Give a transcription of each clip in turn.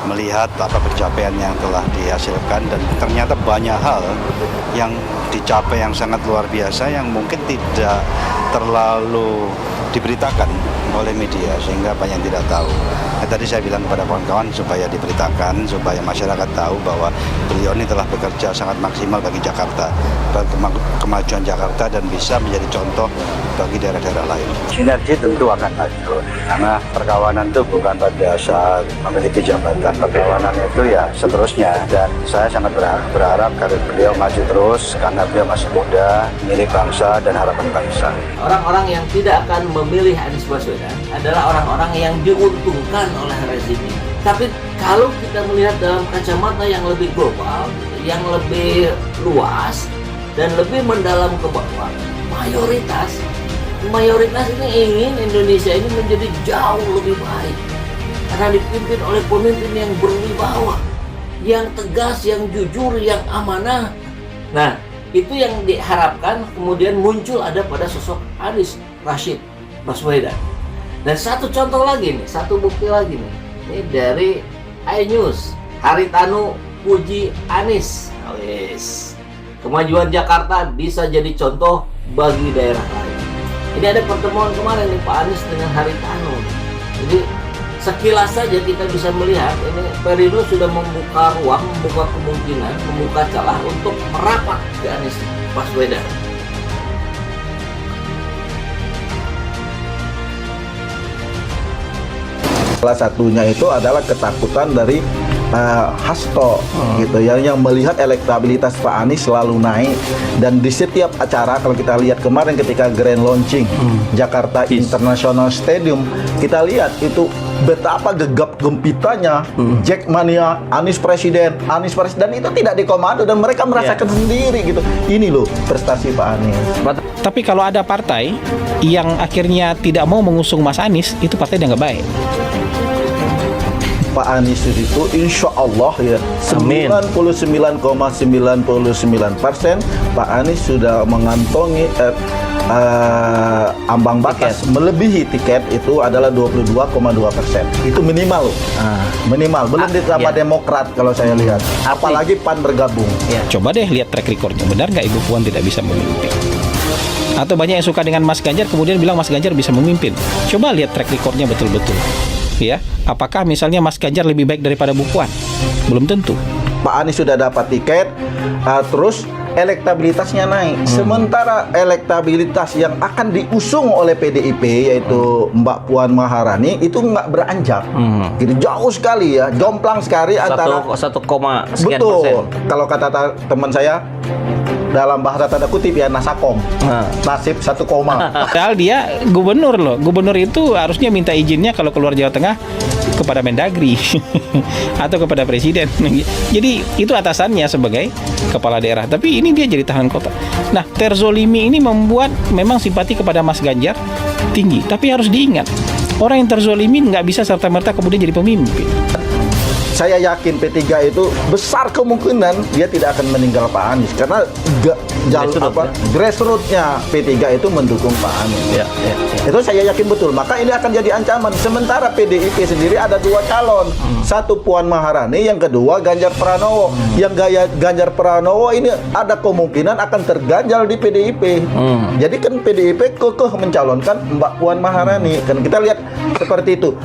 melihat apa pencapaian yang telah dihasilkan, dan ternyata banyak hal yang dicapai yang sangat luar biasa yang mungkin tidak terlalu diberitakan oleh media sehingga banyak yang tidak tahu. Tadi saya bilang kepada kawan-kawan supaya diberitakan, supaya masyarakat tahu bahwa beliau ini telah bekerja sangat maksimal bagi Jakarta, bagi kemajuan Jakarta, dan bisa menjadi contoh bagi daerah-daerah lain. Sinergi tentu akan maju, karena perkawanan itu bukan pada saat memiliki jabatan. Perkawanan itu ya seterusnya, dan saya sangat berharap karir beliau maju terus karena beliau masih muda, milik bangsa dan harapan bangsa. Orang-orang yang tidak akan memilih Anies Baswedan adalah orang-orang yang diuntungkan oleh rezim ini. Tapi kalau kita melihat dalam kacamata yang lebih global, yang lebih luas, dan lebih mendalam ke bawah, mayoritas ini ingin Indonesia ini menjadi jauh lebih baik karena dipimpin oleh pemimpin yang berwibawa, yang tegas, yang jujur, yang amanah. Nah, itu yang diharapkan kemudian muncul ada pada sosok Anies Rashid Baswedan. Dan satu contoh lagi nih, satu bukti lagi nih, ini dari iNews, Haritanu puji Anies. Kemajuan Jakarta bisa jadi contoh bagi daerah lain. Ini ada pertemuan kemarin nih Pak Anies dengan Haritanu. Jadi sekilas saja kita bisa melihat ini Perindo sudah membuka ruang, membuka kemungkinan, membuka celah untuk merapat ke Anies Baswedan. Salah satunya itu adalah ketakutan dari Hasto gitu ya, yang melihat elektabilitas Pak Anies selalu naik, dan di setiap acara kalau kita lihat kemarin ketika grand launching Jakarta International Stadium, kita lihat itu betapa gegap gempitanya Jackmania, Anies Presiden, dan itu tidak dikomando dan mereka merasakan sendiri gitu. Ini loh prestasi Pak Anies. Tapi kalau ada partai yang akhirnya tidak mau mengusung Mas Anies, itu partai yang nggak baik. Pak Anies itu insya Allah ya 99,99% Pak Anies sudah mengantongi ambang batas melebihi tiket itu adalah 22,2%. Itu minimal loh. Minimal, belum ditambah Demokrat kalau saya lihat. Apalagi PAN bergabung. Coba deh lihat track recordnya, benar nggak Ibu Puan tidak bisa memimpin? Atau banyak yang suka dengan Mas Ganjar kemudian bilang Mas Ganjar bisa memimpin. Coba lihat track recordnya betul-betul. Ya, apakah misalnya Mas Ganjar lebih baik daripada Bu Puan? Belum tentu. Pak Anies sudah dapat tiket, terus elektabilitasnya naik. Sementara elektabilitas yang akan diusung oleh PDIP yaitu Mbak Puan Maharani itu nggak beranjak. Gitu, jauh sekali ya, jomplang sekali antara 1, sekian betul. persen. Kalau kata teman saya, dalam bahasa tanda kutip ya nasakom, nasib 1 koma. Padahal dia gubernur loh. Gubernur itu harusnya minta izinnya kalau keluar Jawa Tengah kepada Mendagri atau kepada Presiden. Jadi itu atasannya sebagai kepala daerah. Tapi ini dia jadi tahanan kota. Nah, terzolimi ini membuat memang simpati kepada Mas Ganjar tinggi. Tapi harus diingat, orang yang terzolimi nggak bisa serta-merta kemudian jadi pemimpin. Saya yakin P3 itu besar kemungkinan dia tidak akan meninggal Pak Anies karena grassroots-nya P3 itu mendukung Pak Anies. Itu saya yakin betul. Maka ini akan jadi ancaman. Sementara PDIP sendiri ada 2 calon. Satu Puan Maharani, yang kedua Ganjar Pranowo. Yang Ganjar Pranowo ini ada kemungkinan akan terganjal di PDIP. Jadi kan PDIP kekeh mencalonkan Mbak Puan Maharani. Kan kita lihat seperti itu.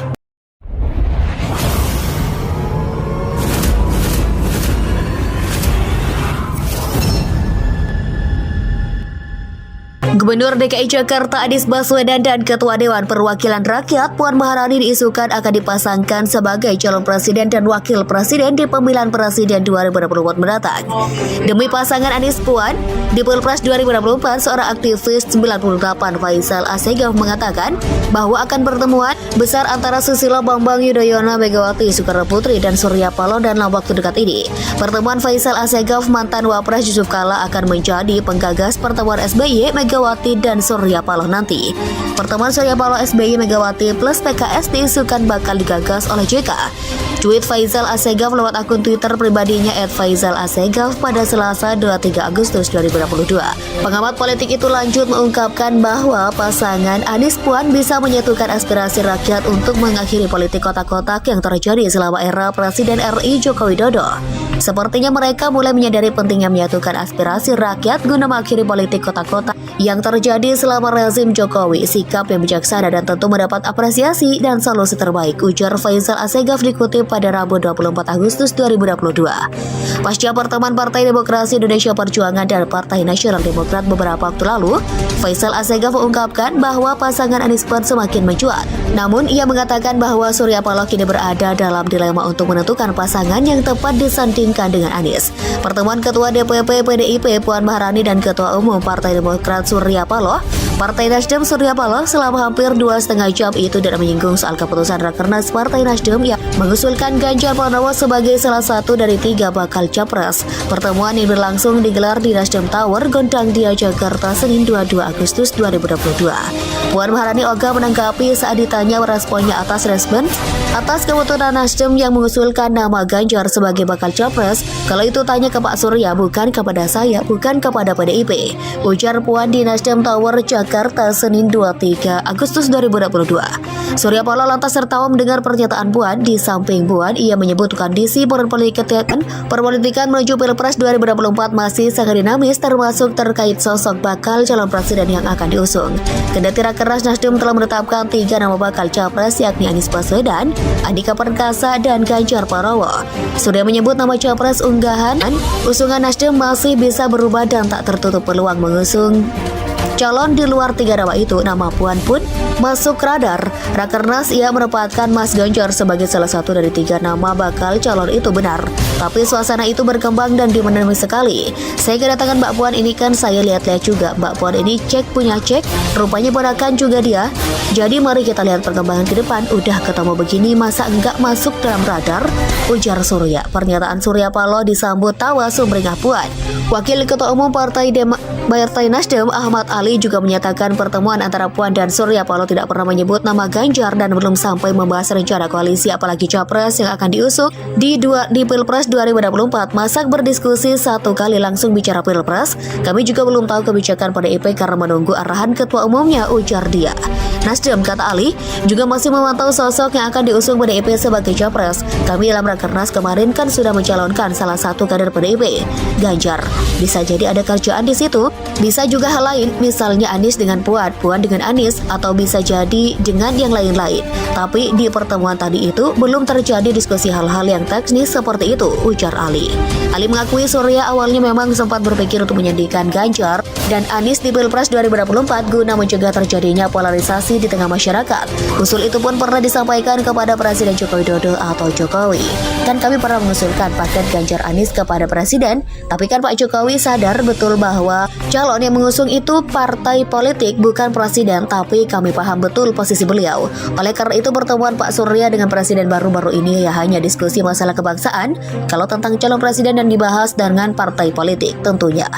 Gubernur DKI Jakarta Anies Baswedan dan Ketua Dewan Perwakilan Rakyat Puan Maharani diisukan akan dipasangkan sebagai calon presiden dan wakil presiden di pemilihan presiden 2024 mendatang. Demi pasangan Anies Puan, di Pilpres 2024, seorang aktivis 98 Faisal Assegaf mengatakan bahwa akan pertemuan besar antara Susilo Bambang Yudhoyono, Megawati Soekarnoputri, dan Surya Paloh dalam waktu dekat ini. Pertemuan Faisal Assegaf, mantan Wapres Yusuf Kala, akan menjadi penggagas pertemuan SBY, Megawati, dan Surya Paloh nanti. Pertemuan Surya Paloh, SBY, Megawati plus PKS diisukan bakal digagas oleh JK. Tweet Faisal Assegaf lewat akun Twitter pribadinya @FaisalAssegaf pada Selasa 23 Agustus 2022. Pengamat politik itu lanjut mengungkapkan bahwa pasangan Anies Puan bisa menyatukan aspirasi rakyat untuk mengakhiri politik kotak-kotak yang terjadi selama era Presiden RI Joko Widodo. Sepertinya mereka mulai menyadari pentingnya menyatukan aspirasi rakyat guna mengakhiri politik kotak-kotak yang terjadi selama rezim Jokowi. Sikap yang bijaksana dan tentu mendapat apresiasi dan solusi terbaik, ujar Faisal Assegaf dikutip pada Rabu 24 Agustus 2022. Pasca pertemuan Partai Demokrasi Indonesia Perjuangan dan Partai Nasional Demokrat beberapa waktu lalu, Faisal Assegaf mengungkapkan bahwa pasangan Anies Puan semakin mencuat. Namun, ia mengatakan bahwa Surya Paloh kini berada dalam dilema untuk menentukan pasangan yang tepat disandingkan dengan Anies. Pertemuan Ketua DPP PDIP Puan Maharani dan Ketua Umum Partai Demokrat Surya Paloh, Partai Nasdem Surya Paloh selama hampir 2,5 jam itu tidak menyinggung soal keputusan Rakernas Partai Nasdem yang mengusulkan Ganjar Pranowo sebagai salah satu dari 3 bakal capres. Pertemuan yang berlangsung digelar di Nasdem Tower, Gondang Dia, Jakarta, Senin 22 Agustus 2022. Puan Maharani ogah menanggapi saat ditanya responnya atas keputusan Nasdem yang mengusulkan nama Ganjar sebagai bakal capres. Kalau itu tanya ke Pak Surya, bukan kepada saya, bukan kepada PDIP, ujar Puan di Nasdem Tower, Jakarta, Senin 23 Agustus 2022. Surya Paloh lantas tertawa mendengar pernyataan Puan. Di samping Puan, ia menyebut kondisi perpolitikan menuju Pilpres 2024 masih sangat dinamis, termasuk terkait sosok bakal calon presiden yang akan diusung. Kendati Rakernas Nasdem telah menetapkan 3 nama bakal capres, yakni Anies Baswedan, Andika Perkasa, dan Ganjar Pranowo. Surya menyebut nama capres usungan Nasdem masih bisa berubah dan tak tertutup peluang mengusung calon di luar 3 nama itu. Nama Puan pun masuk radar Rakernas. Ia menempatkan Mas Ganjar sebagai salah satu dari 3 nama bakal calon itu, benar. Tapi suasana itu berkembang dan dinamis sekali. Saya kedatangan Mbak Puan ini kan saya lihat-lihat juga. Mbak Puan ini punya cek, rupanya ponakan juga dia. Jadi mari kita lihat perkembangan ke depan. Udah ketemu begini masa enggak masuk dalam radar, ujar Surya. Pernyataan Surya Paloh disambut tawa sumringah Puan. Wakil Ketua Umum Partai Nasdem Ahmad Ali juga menyatakan pertemuan antara Puan dan Surya Paloh tidak pernah menyebut nama Ganjar dan belum sampai membahas rencana koalisi apalagi capres yang akan diusung di Pilpres 2024. Masak berdiskusi satu kali langsung bicara Pilpres. Kami juga belum tahu kebijakan PDIP karena menunggu arahan ketua umumnya, ujar dia. Nasdem, kata Ali, juga masih memantau sosok yang akan diusung PDIP sebagai capres. Kami dalam Rakernas kemarin kan sudah mencalonkan salah satu kader PDIP, Ganjar. Bisa jadi ada kerjaan di situ, bisa juga hal lain, misalnya Anies dengan Puan, Puan dengan Anies, atau bisa jadi dengan yang lain-lain. Tapi di pertemuan tadi itu belum terjadi diskusi hal-hal yang teknis seperti itu, ujar Ali. Ali mengakui Surya awalnya memang sempat berpikir untuk menyandingkan Ganjar dan Anies di Pilpres 2024 guna mencegah terjadinya polarisasi di tengah masyarakat. Usul itu pun pernah disampaikan kepada Presiden Joko Widodo atau Jokowi. Kan kami pernah mengusulkan paket Ganjar Anies kepada Presiden, tapi kan Pak Jokowi sadar betul bahwa calon yang mengusung itu partai politik bukan presiden, tapi kami paham betul posisi beliau. Oleh karena itu pertemuan Pak Surya dengan Presiden baru-baru ini ya hanya diskusi masalah kebangsaan, kalau tentang calon presiden dan dibahas dengan partai politik tentunya.